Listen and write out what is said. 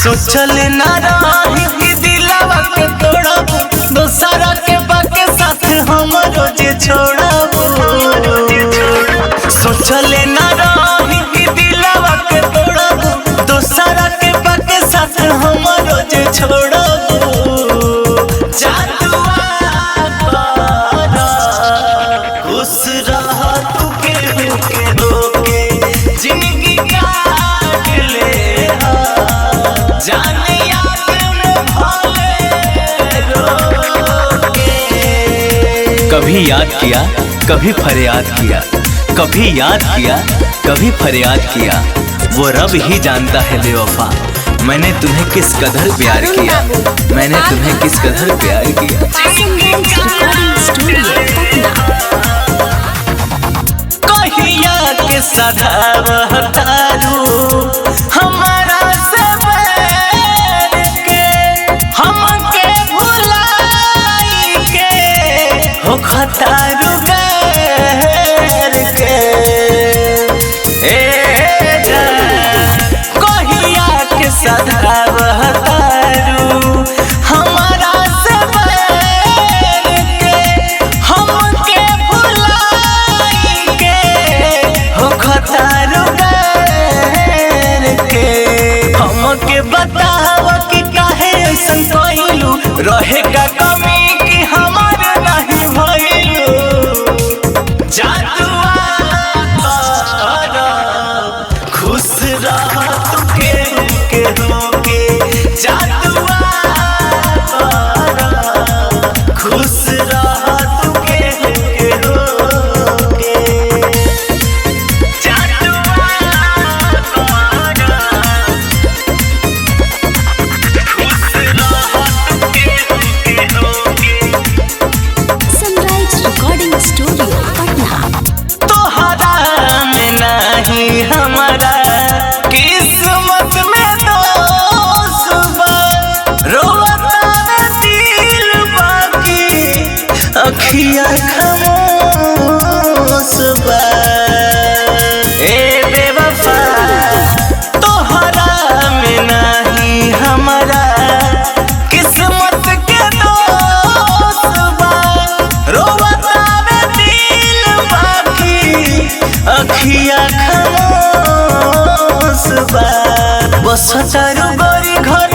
सोचल ना रही कि दिलवा के तोड़ब, दोसरा के बाके साथ हम रोज छोड़ब। सोचल ना रही कि दिलवा के तोड़ब, दोसरा के बाके साथ हम रोज छोड़ब। जादुआ कर खुश रह तू केहू के होके, जिंदगी काट ले जाने याद में भले रोके। कभी याद किया कभी फरियाद किया, कभी याद किया कभी फरियाद किया। वो रब ही जानता है बेवफा, मैंने तुम्हें किस कदर प्यार किया, मैंने तुम्हें किस कदर प्यार किया। कहिया के सधाव तारू हमारा से बैर के, हमके भुलाई के हो खतारू गैर के। कहिया के सधाव तारू हमारा से बैर के, हमके भुलाई के हो खतारू गैर के। हमके बताव कि काहे ऐसन कइलू, रहेगा कमी कि हमार नहीं भइलू। जादुआ कर खुश रह तू केहू के होके, जादुआ कर खुश रह तू केहू के होके। जादुआ कर खुश रह तू केहू के होके। Sunrise recording studio Patna. तोहरा में नहीं हमारा किस्मत में दोस्त बा, रोता है दिल बाकी अखियाँ खामोश बा। ए बेवफा तोहरा में नहीं हमारा किस्मत के दोस्त बा, रोता है दिल बाकी अखियाँ खामोश बा। बस तारू गोरी घर